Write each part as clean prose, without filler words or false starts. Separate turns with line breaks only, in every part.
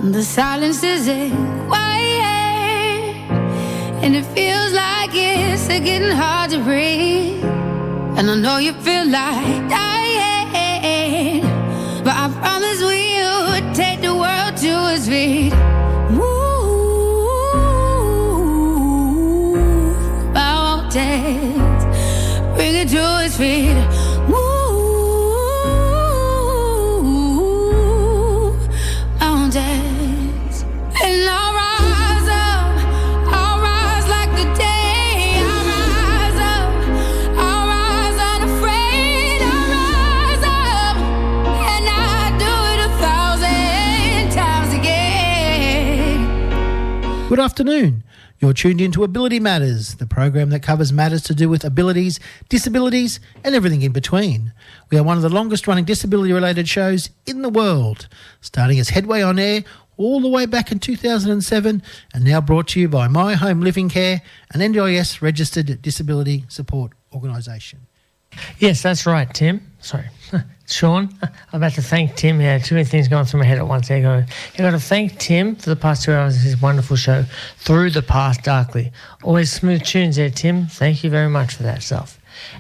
The silence isn't quiet, and it feels like it's getting hard to breathe. And I know you feel like dying, but I promise we would take the world to its feet. Move mountains, bring it to its feet. Move mountains, and I'll rise up, I'll rise like the day. I'll rise up, I'll rise unafraid. I'll rise up, and I'll do it 1,000 times again.
Good afternoon. You're tuned into Ability Matters, the program that covers matters to do with abilities, disabilities and everything in between. We are one of the longest running disability-related shows in the world, starting as Headway On Air all the way back in 2007 and now brought to you by My Home Living Care, an NDIS registered disability support organisation.
Yes, that's right, Tim. Sorry. Sean, I'm about to thank Tim. Yeah, too many things going through my head at once. I've got to thank Tim for the past 2 hours of his wonderful show, Through the Past Darkly. Always smooth tunes there, Tim. Thank you very much for that stuff.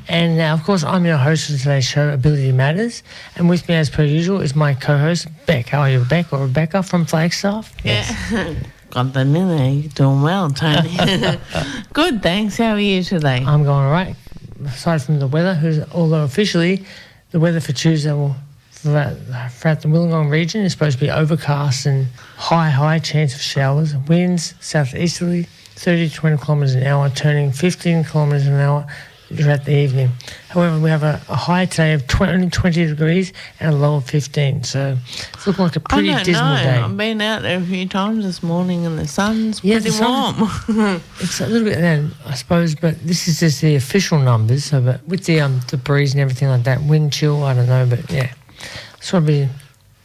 And now, of course, I'm your host for today's show, Ability Matters. And with me, as per usual, is my co-host, Bec. How are you, Bec, or Rebecca from Flagstaff?
Yes. Yeah. Got that in there. You're doing well, Tony. Good, thanks. How are you today?
I'm going all right. Aside from the weather, although officially the weather for Tuesday throughout the Wollongong region is supposed to be overcast and high chance of showers. Winds southeasterly 30 to 20 kilometres an hour, turning 15 kilometres an hour throughout the evening. However, we have a high today of 20 degrees and a low of 15. So it's looking like a pretty dismal day.
I've been out there a few times this morning and the sun's pretty warm.
It's a little bit, I suppose, but this is just the official numbers. So, but with the breeze and everything like that, wind chill, I don't know, but yeah,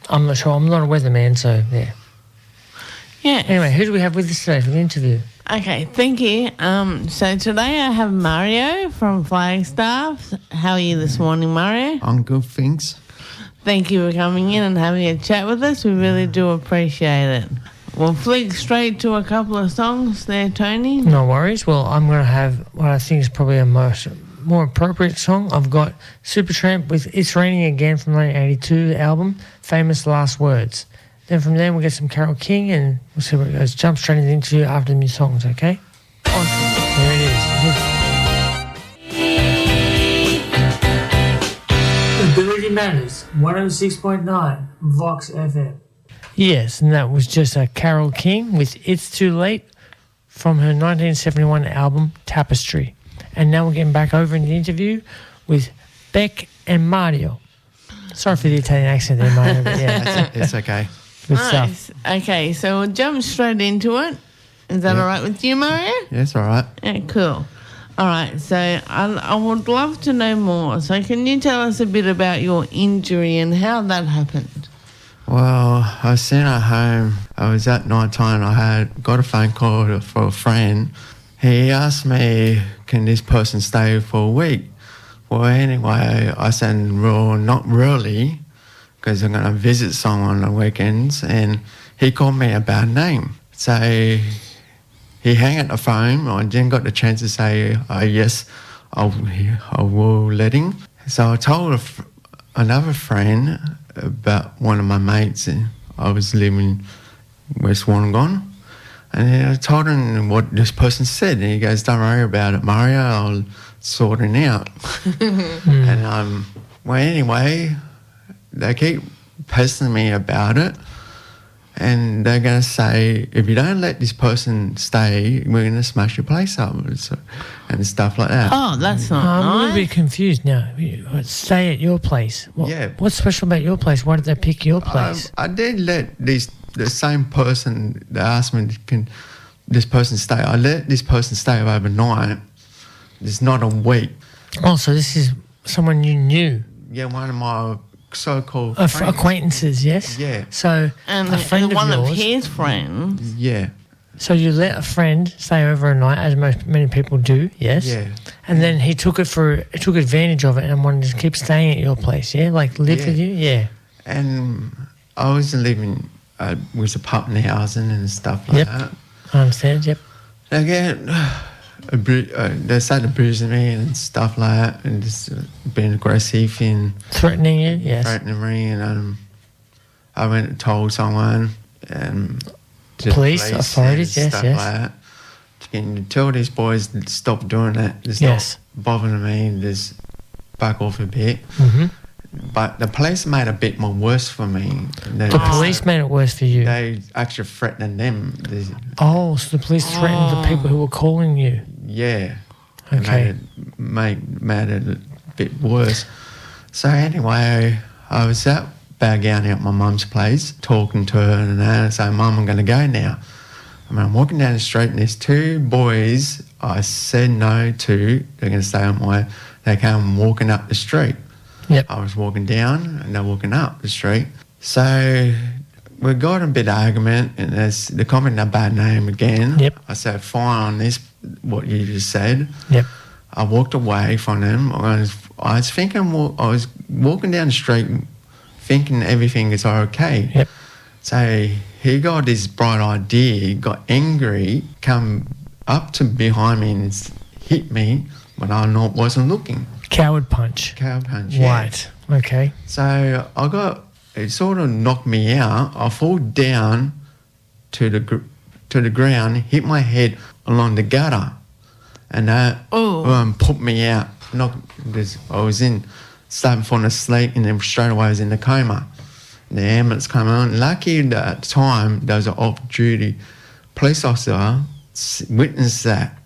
I'm not sure. I'm not a weatherman, so yeah.
Yeah.
Anyway, who do we have with us today for the interview?
Okay, thank you. So today I have Mario from Flagstaff. How are you this morning, Mario?
I'm good, thanks.
Thank you for coming in and having a chat with us. We really do appreciate it. We'll flick straight to a couple of songs there, Tony.
No worries. Well, I'm going to have what I think is probably a more appropriate song. I've got Supertramp with It's Raining Again from the 1982 album, Famous Last Words. Then from there we'll get some Carole King and we'll see where it goes. Jump straight into the interview after the new songs, okay? Awesome. There it is. Ability Matters, 106.9 VOX FM. Yes, and that was just Carole King with It's Too Late from her 1971 album Tapestry. And now we're getting back over in the interview with Bec and Mario. Sorry for the Italian accent there, Mario, but yeah.
It's okay.
Good stuff.
Okay, so we'll jump straight into it. Is that all right with you, Mario?
Yes, all right.
Yeah, cool. All right, so I would love to know more. So can you tell us a bit about your injury and how that happened?
Well, I was sitting at home. I was at night time. I got a phone call for a friend. He asked me, can this person stay for a week? Well, anyway, I said, well, not really, because I'm going to visit someone on the weekends, and he called me a bad name. So he hung up the phone. I didn't got the chance to say, yes, I will let him. So I told another friend about one of my mates. I was living in West Wollongong, and I told him what this person said, and he goes, don't worry about it, Mario, I'll sort it out. And well, anyway, they keep pestering me about it, and they're going to say, if you don't let this person stay, we're going to smash your place up and stuff like that.
Oh, that's not
I'm
nice.
a little bit confused now. Stay at your place. What's special about your place? Why did they pick your place?
I did let the same person that asked me, can this person stay? I let this person stay overnight. It's not a week.
Oh, so this is someone you knew?
Yeah, one of my so-called friends.
Acquaintances, yes?
Yeah.
So a friend of
one
yours.
of his friends.
Yeah.
So you let a friend stay over a night, as many people do, yes?
Yeah.
And then he took advantage of it and wanted to keep staying at your place, yeah? Like live with you? Yeah.
And I was living with the puppy housing and stuff like
Yep.
that.
I understand, yep.
They get they started abusing me and stuff like that, and just being aggressive and
Threatening you, yes.
threatening me, and I went and told someone and to the
Police, authorities,
and
yes,
stuff
yes.
like that. And tell these boys to stop doing that, to stop
Yes.
bothering me, and just back off a bit.
hmm
But the police made a bit more worse for me.
The police made it worse for you.
They actually threatened them.
So the police threatened the people who were calling you.
Yeah.
Okay.
Made it a bit worse. So anyway, I was back out at my mum's place, talking to her and that, saying, Mum, I'm going to go now. I'm walking down the street and there's two boys I said no to. They're going to stay on my... They came walking up the street.
Yep.
I was walking down and they're walking up the street. So we got a bit of argument and they called me a bad name again.
Yep.
I said, fine on this, what you just said.
Yep.
I walked away from them. I was thinking, I was walking down the street thinking everything is okay.
Yep.
So he got this bright idea, got angry, come up to behind me and hit me when I wasn't looking.
Coward punch.
Cow punch, yeah.
Right. Okay.
So it sort of knocked me out. I fall down to the ground, hit my head along the gutter, and that put me out. I was starting falling asleep, and then straight away I was in the coma. The ambulance came on. Lucky at the time there was an off-duty police officer witnessed that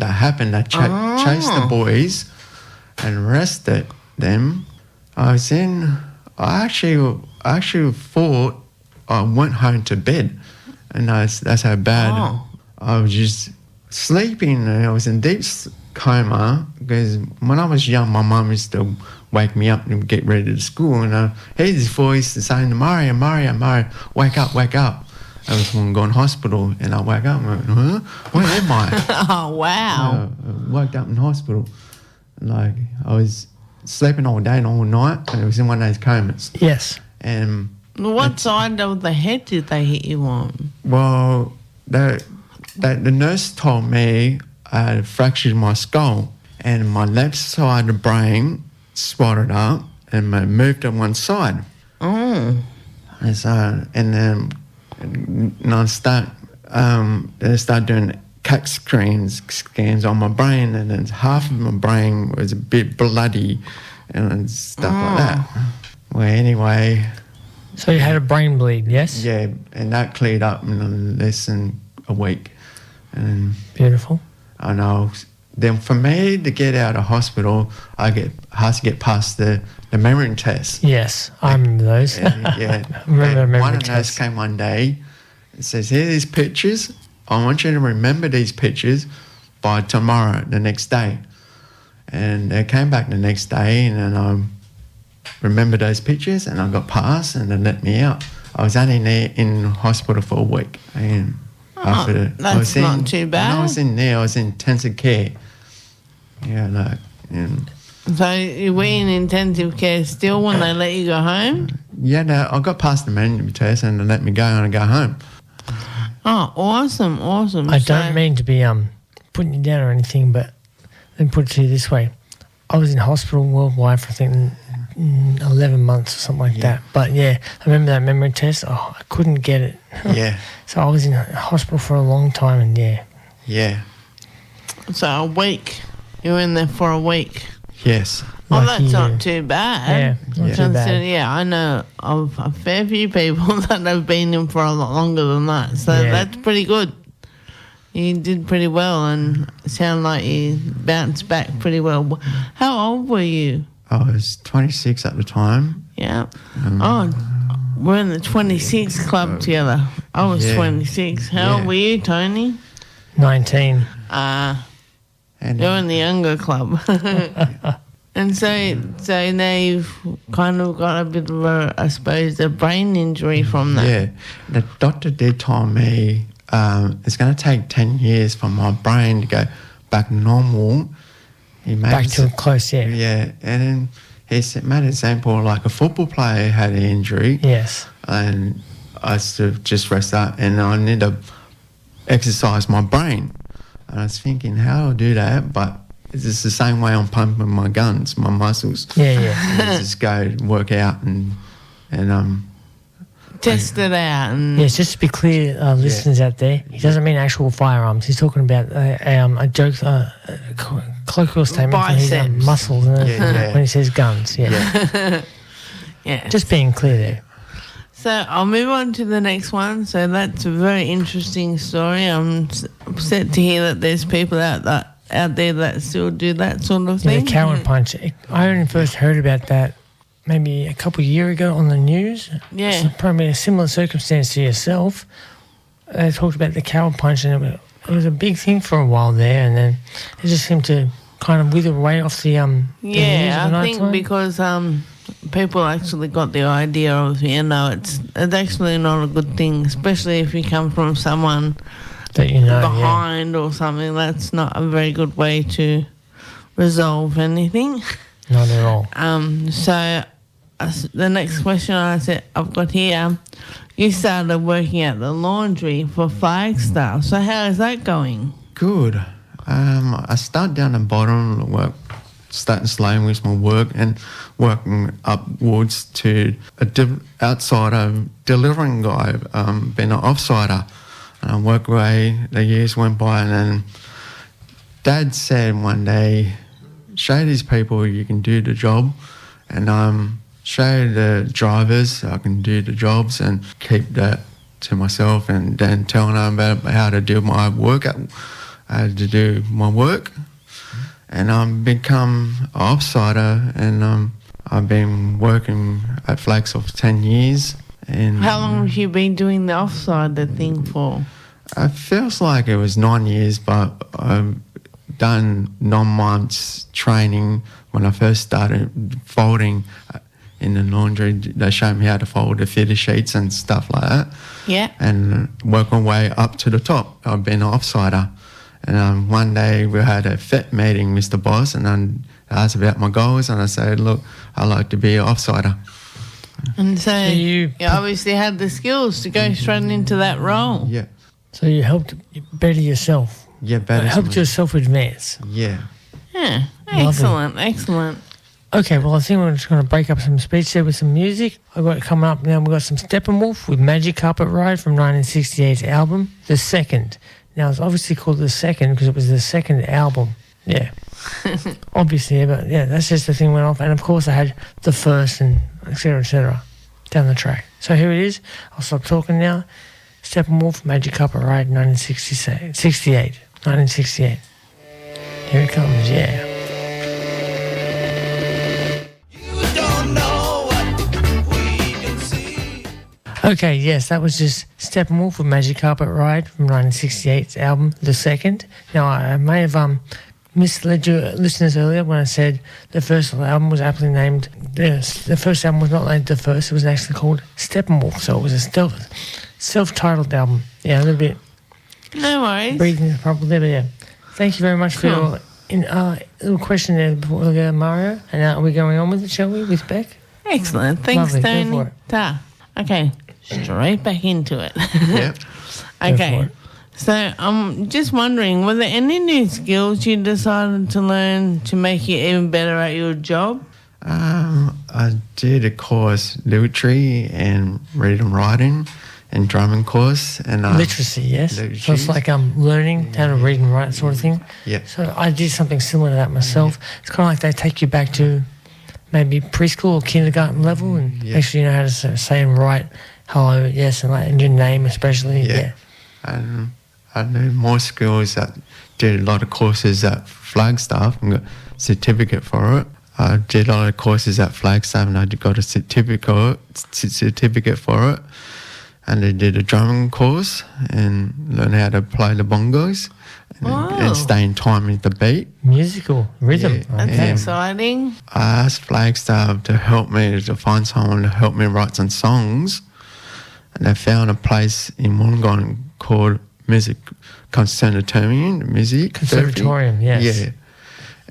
happened. They chased the boys and arrested them. I actually thought I went home to bed, and that's how bad I was. Just sleeping, and I was in deep coma because when I was young, my mum used to wake me up and get ready to school, and I heard this voice saying, Mario, wake up. I was going to hospital, and I woke up and went, huh? Where am I?
Oh, wow.
I woke up in hospital. Like, I was sleeping all day and all night, and it was in one of those comas.
Yes.
And
What side of the head did they hit you on?
well, the nurse told me I had fractured my skull, and my left side of the brain swallowed up and moved to one side.
Oh.
And so, and then I started doing CAT scans on my brain, and then half of my brain was a bit bloody and stuff like that. Well, anyway,
So you had a brain bleed, yes?
yeah, and that cleared up in less than a week. And
Beautiful.
I know. Then for me to get out of hospital, I had to get past the memory test.
Yes, I remember those.
Yeah.
I remember
And
memory
one of those
tests.
came one day and says, here are these pictures. I want you to remember these pictures by tomorrow, the next day. And they came back the next day, and then I remembered those pictures, and I got passed, and they let me out. I was only in hospital for a week. And
that's not too bad.
When I was in there, I was in intensive care. Yeah, like, and
So you were in intensive care still when they let you go home?
yeah, no, I got past the memory test, and they let me go and I go home.
Oh, awesome.
I don't mean to be putting you down or anything, but let me put it to you this way. I was in hospital worldwide for, I think, 11 months or something like that. But, yeah, I remember that memory test. Oh, I couldn't get it.
Yeah.
So I was in hospital for a long time, and, yeah.
Yeah.
So a week. You were in there for a week.
Yes.
Oh,
Lucky
that's
you.
not too bad.
Yeah, not too bad.
Yeah, I know of a fair few people that have been in for a lot longer than that. So
Yeah.
that's pretty good. You did pretty well, and it sounded like you bounced back pretty well. How old were you?
I was 26 at the time.
Yeah. We're in the 26 club together. I was
Yeah.
26. How old
Yeah.
were you, Tony?
19.
And
You're in the younger club. And so now you've kind of got a bit of I suppose, a brain injury from that.
yeah, the doctor did tell me it's going to take 10 years for my brain to go back normal. He made
Back to close, yeah.
Yeah, and then he made an example like a football player had an injury.
Yes.
And I used to just rest up, and I need to exercise my brain. And I was thinking, how do I do that? But it's the same way I'm pumping my guns, my muscles.
Yeah.
I just go work out and
Test it out. And
Yes, just to be clear, listeners out there, he doesn't mean actual firearms. He's talking about a joke, colloquial statement for his
Biceps.
muscles when he says guns. Yeah.
yeah.
Just being clear there.
So I'll move on to the next one. So that's a very interesting story. I'm upset to hear that there's people out there that still do that sort of
Yeah,
thing.
the coward punch. I only first heard about that maybe a couple of years ago on the news.
Yeah.
It's probably a similar circumstance to yourself. They talked about the coward punch, and it was a big thing for a while there, and then it just seemed to kind of wither away off the news
Yeah,
of the
I think
nighttime.
because people actually got the idea of, it's actually not a good thing, especially if you come from someone
that you know,
behind or something. That's not a very good way to resolve anything.
not at all.
So the next question I've got here, you started working at the laundry for Flagstaff. So how is that going?
good. I start down the bottom, work, starting slowly with my work and working upwards to outsider delivering guy, being an offsider. And I work away, the years went by, and then Dad said one day, show these people you can do the job, and show the drivers I can do the jobs, and keep that to myself, and then telling them about how to do my work, how to do my work. And I've become an offsider, and I've been working at Flagstaff for 10 years. And
How long have you been doing the offsider thing for?
it feels like it was 9 years, but I've done 9 months training when I first started folding in the laundry. They showed me how to fold the fitter sheets and stuff like that.
Yeah.
And work my way up to the top. I've been an offsider. And one day we had a FET meeting, Mr. Boss, and I asked about my goals, and I said, look, I like to be an offsider.
And so
you
you obviously had the skills to go straight into that role.
Yeah.
So you helped better yourself.
Yeah, better.
Helped yourself advance.
Yeah.
Yeah.
Lovely.
Excellent.
Okay, well, I think we're just going to break up some speech there with some music. I've got it coming up now. We've got some Steppenwolf with Magic Carpet Ride from 1968's album, The Second. Now, it's obviously called The Second because it was the second album. Yeah. Obviously, but yeah, that's just the thing went off. And, of course, I had The First and et cetera, down the track. So here it is. I'll stop talking now. Steppenwolf, Magic Carpet Ride, 1968. Here it comes, yeah. Okay, yes, that was just Steppenwolf with Magic Carpet Ride from 1968's album, The Second. Now, I may have misled your listeners earlier when I said the first album was aptly named, the first album was not named The First, it was actually called Steppenwolf, so it was a self-titled album. Yeah, a little bit
No worries.
breathing problem there, but yeah. Thank you very much for your little question there before we go, Mario. And are we going on with it, shall we, with Bec?
Excellent. Thanks,
Lovely, go
Tony.
for it.
Ta. Okay, straight back into it.
Yeah.
Okay.
for it.
So I'm just wondering, were there any new skills you decided to learn to make you even better at your job?
I did a course, literature and reading and writing and drumming course. And
Literacy, yes. So
literacy.
it's like learning how to read and write sort of thing.
Yeah.
So I did something similar to that myself. It's kind of like they take you back to maybe preschool or kindergarten level and make sure you know how to say and write hello, yes, and your name especially. Yeah.
And I knew more skills. That did a lot of courses at Flagstaff and got a certificate for it. I did a lot of courses at Flagstaff and I got a certificate for it. And I did a drumming course and learned how to play the bongos and stay in time with the beat.
Musical rhythm.
Yeah.
That's
Okay.
exciting.
I asked Flagstaff to help me, to find someone to help me write some songs. And they found a place in Wollongong called Music Conservatorium.
Conservatorium, yes.
Yeah.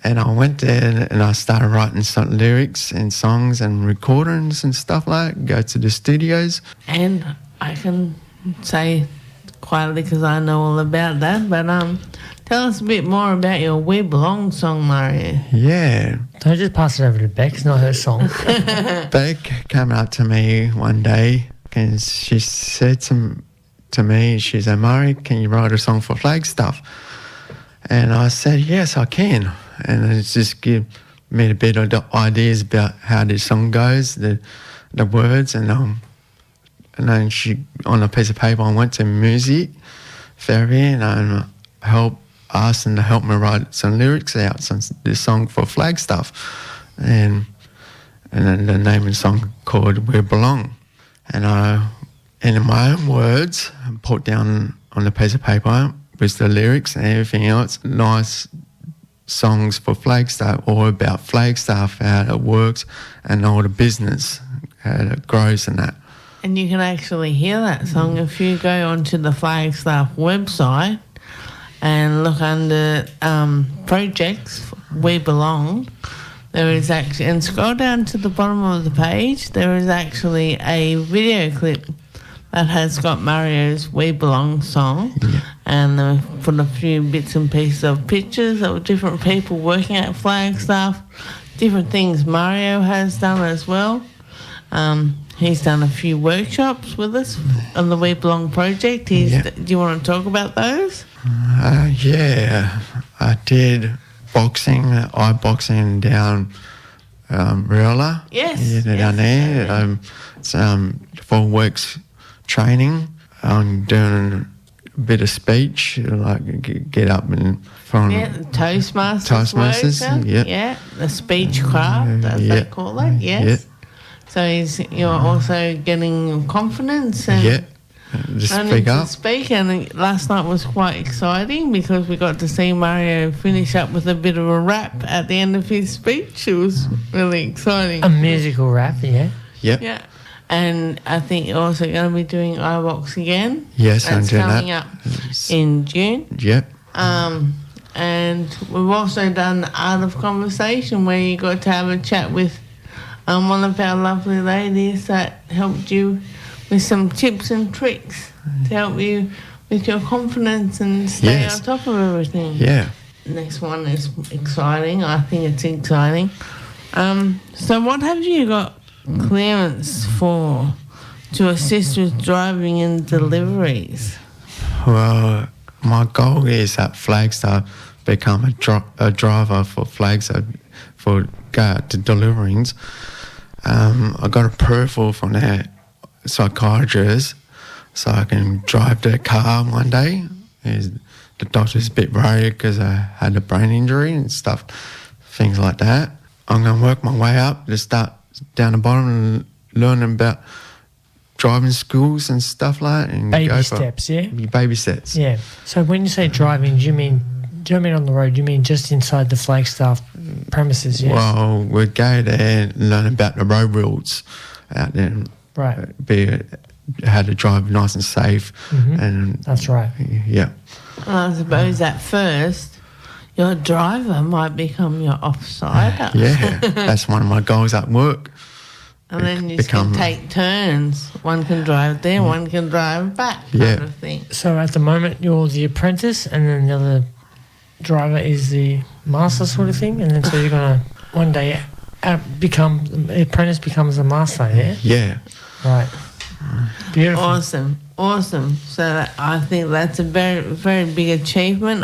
And I went there and I started writing some lyrics and songs and recordings and stuff like that. Go to the studios.
And I can say quietly because I know all about that, but tell us a bit more about your We Belong song, Mario.
Yeah.
Don't just pass it over to Bec. It's not her song.
Bec came up to me one day and she said to me, she said, Murray, can you write a song for Flagstaff? And I said, yes, I can. And it's just give me a bit of ideas about how this song goes, the words, and then she, on a piece of paper, I went to music therapy and I asked them to help me write some lyrics out, this song for Flagstaff. And then the name of the song called We Belong. And in my own words, put down on a piece of paper with the lyrics and everything else, nice songs for Flagstaff, or about Flagstaff, how it works and all the business, how it grows and that.
And you can actually hear that song if you go onto the Flagstaff website and look under projects, We Belong. There is actually, and scroll down to the bottom of the page, there is actually a video clip that has got Mario's We Belong song.
Yeah.
And they put a few bits and pieces of pictures of different people working at Flagstaff, different things Mario has done as well. He's done a few workshops with us on the We Belong project. Do you want to talk about those?
Yeah, I did eye boxing down Rilla.
Yes.
Yeah, down there. It's 4 weeks training. I'm doing a bit of speech, like get up and from
the Toastmasters workshop. Yeah, the speech craft, as they call it. Yes.
Yeah.
So you're also getting confidence and
to
speak. And last night was quite exciting because we got to see Mario finish up with a bit of a rap at the end of his speech. It was really exciting.
A musical rap, yeah.
Yep.
Yeah. And I think you're also going to be doing iVox again.
Yes, I'm doing that.
Coming up in June.
Yep.
And we've also done the Art of Conversation, where you got to have a chat with one of our lovely ladies that helped you with some tips and tricks to help you with your confidence and stay on top of everything.
Yeah.
Next one is exciting. I think it's exciting. So what have you got clearance for to assist with driving and deliveries?
Well, my goal is at Flagstaff become a driver for Flagstaff for go out to deliverings. I got approval from their psychologist so I can drive their car one day. The doctor's a bit worried because I had a brain injury and stuff, things like that. I'm going to work my way up to start down the bottom and learning about driving schools and stuff like that. And
baby steps, yeah?
Baby steps.
Yeah. So when you say driving, do you mean on the road? Do you mean just inside the Flagstaff premises, yes?
Well, we'd go there and learn about the road rules out there. And
right.
How to drive nice and safe.
Mm-hmm.
And
that's right.
Yeah.
I suppose at first your driver might become your offsider.
Yeah, that's one of my goals at work.
And then you can take turns. One can drive there, one can drive back, kind of thing.
So at the moment you're the apprentice and then the other driver is the master sort of thing, and then so you're going to one day the apprentice becomes the master, yeah?
Yeah.
Right. Beautiful.
Awesome. So I think that's a very, very big achievement.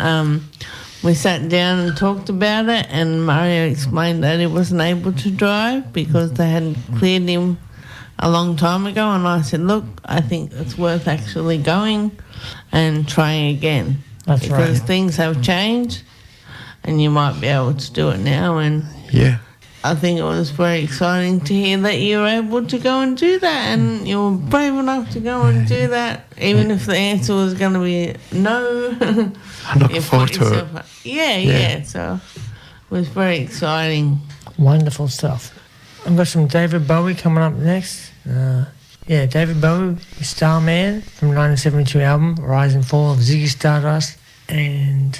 We sat down and talked about it, and Mario explained that he wasn't able to drive because they had cleared him a long time ago, and I said, look, I think it's worth actually going and trying again.
That's right.
Because things have changed and you might be able to do it now. And I think it was very exciting to hear that you were able to go and do that, and you were brave enough to go and do that, even if the answer was going to be no.
I'm looking forward to it.
Yeah. So it was very exciting.
Wonderful stuff. I've got some David Bowie coming up next. David Bowie, Starman from 1972 album, Rise and Fall of Ziggy Stardust, and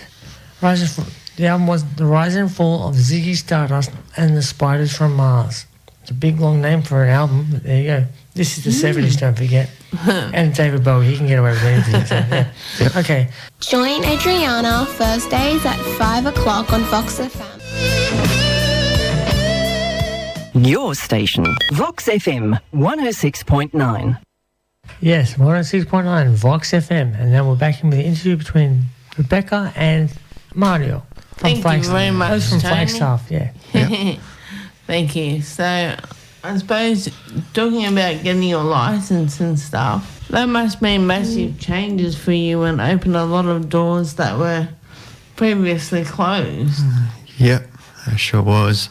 the album was The Rise and Fall of Ziggy Stardust and the Spiders from Mars. It's a big long name for an album, but there you go. This is the 70s, don't forget. And David Bowie, he can get away with anything. So, yeah.
Yep.
Okay.
Join Adriana Thursdays at 5 o'clock on VOX FM.
Your station, VOX FM 106.9.
Yes, 106.9 VOX FM. And now we're back in with the interview between Rebecca and Mario from
Thank you
Flagstaff.
very much,
Those from
Tony.
Flagstaff, yeah.
Thank you. So, I suppose talking about getting your license and stuff, that must mean massive changes for you and open a lot of doors that were previously closed.
Yep, I sure was.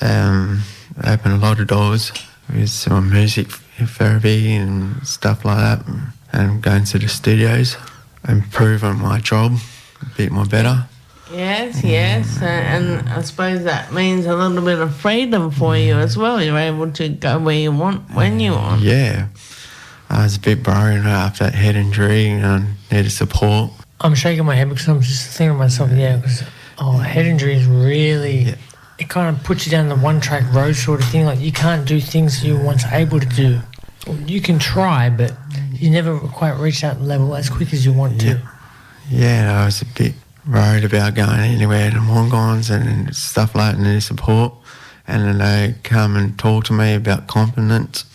Opened a lot of doors with some music therapy and stuff like that, and going to the studios, improving my job a bit more better.
Yes. And I suppose that means a little bit of freedom for you as well. You're able to go where you want, when you want.
Yeah. I was a bit worried after that head injury and I needed support.
I'm shaking my head because I'm just thinking to myself, because head injury is really, it kind of puts you down the one-track road sort of thing. Like, you can't do things you were once able to do. You can try, but you never quite reach that level as quick as you want to.
Yeah, I was a bit worried about going anywhere to Morgans and stuff like that, needed support. And then they come and talk to me about confidence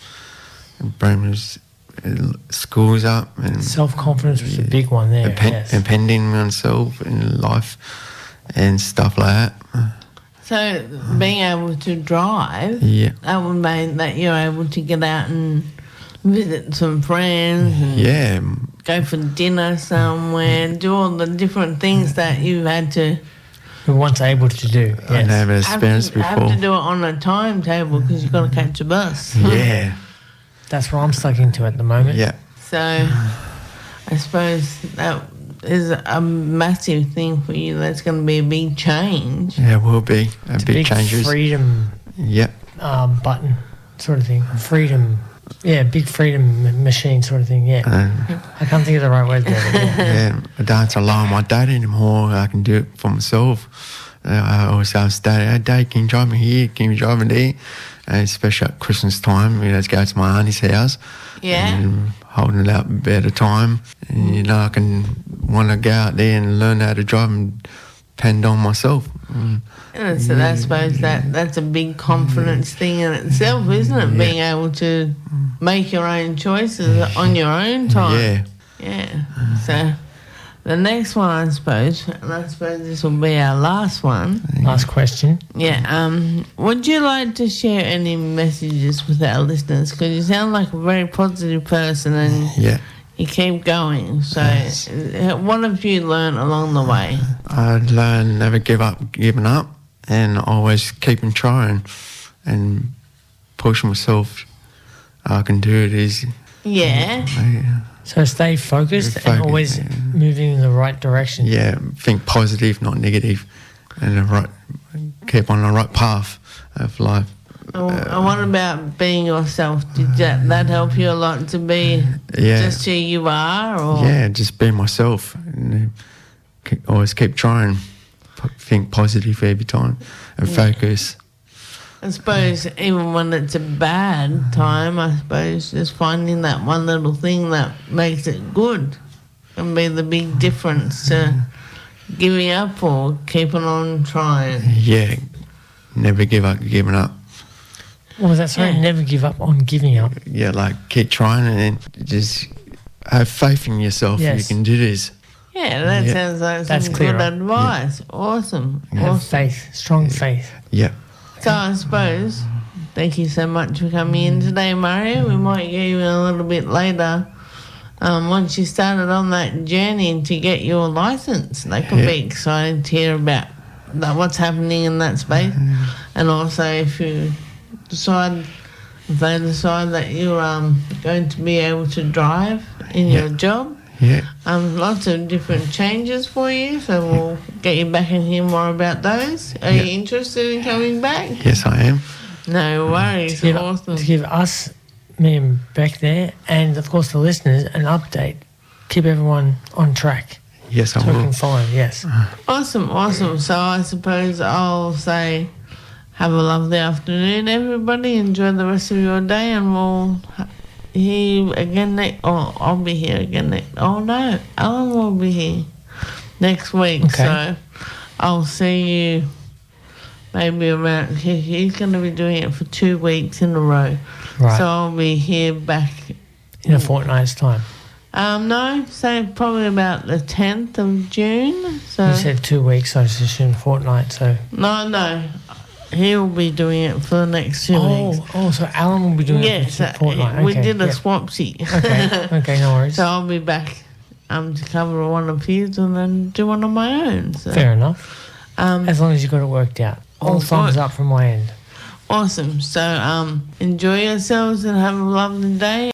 and bring me schools up. And
Self-confidence was a big one there,
depending on myself in life and stuff like that.
So being able to drive, that would mean that you're able to get out and visit some friends and go for dinner somewhere, do all the different things that you've had to...
We're once able to do,
I never experienced before.
Have to do it on a timetable because you've got to catch a bus.
Yeah.
That's what I'm stuck into at the moment.
Yeah.
So I suppose that is a massive thing for you. That's going to be a big change.
Yeah, it will be.
It's a big
changes.
freedom button sort of thing. Freedom. Yeah, big freedom machine sort of thing, I can't think of the right word there.
I don't have to rely on my dad anymore. I can do it for myself. I always ask Dad, "Hey, Dad, can you drive me here? Can you drive me there?" And especially at Christmas time, let's go to my auntie's house.
Yeah.
And holding it out a better time. And, I can want to go out there and learn how to drive and depend on myself.
And so I suppose that's a big confidence thing in itself, isn't it? Being able to make your own choices on your own time. Yeah. So the next one, I suppose, and I suppose this will be our last one.
Last question.
Yeah. Would you like to share any messages with our listeners? Because you sound like a very positive person and you keep going. So what have you learned along the way?
I learned never giving up, and always keeping trying and pushing myself. I can do it easy.
Yeah.
So stay focused and always moving in the right direction.
Yeah, think positive, not negative, and keep on the right path of life.
And what about being yourself? Did that help you a lot to be just who you are? Or?
Yeah, just be myself. And always keep trying. Think positive every time and focus.
I suppose even when it's a bad time, I suppose just finding that one little thing that makes it good can be the big difference to giving up or keeping on trying.
Yeah, never giving up.
What was that? Sorry, never give up on giving up.
Yeah, like keep trying and just have faith in yourself.
Yes.
You can do this.
Yeah, that sounds like some good advice. Yeah. Awesome.
Have faith, strong faith.
Yeah.
So I suppose, thank you so much for coming in today, Mario. We might get you in a little bit later. Once you started on that journey to get your licence, they could be excited to hear about what's happening in that space. And also if they decide that you're going to be able to drive in your job.
Yeah.
Lots of different changes for you, so we'll get you back and hear more about those. Are you interested in coming back?
Yes, I am.
No worries. Awesome.
To give us, me and Beck there, and of course the listeners, an update. Keep everyone on track.
Yes, I
will. So we can follow, yes.
Awesome. So I suppose I'll say have a lovely afternoon, everybody. Enjoy the rest of your day, and we'll here again I'll be here again no, Alan will be here next week.
Okay.
So I'll see you maybe around. He's going to be doing it for 2 weeks in a row.
Right.
So I'll be here back
In a fortnight's time.
no, say probably about the 10th of June. So
You said 2 weeks, so I just assumed a fortnight, so...
no, he'll be doing it for the next 2 weeks.
Oh, so Alan will be doing it for a fortnight.
we
Okay,
did a
yep.
swapsy.
Okay, no worries.
So I'll be back to cover one of his and then do one of my own. So.
Fair enough. As long as you got it worked out. All thumbs up from my end.
Awesome. So enjoy yourselves and have a lovely day.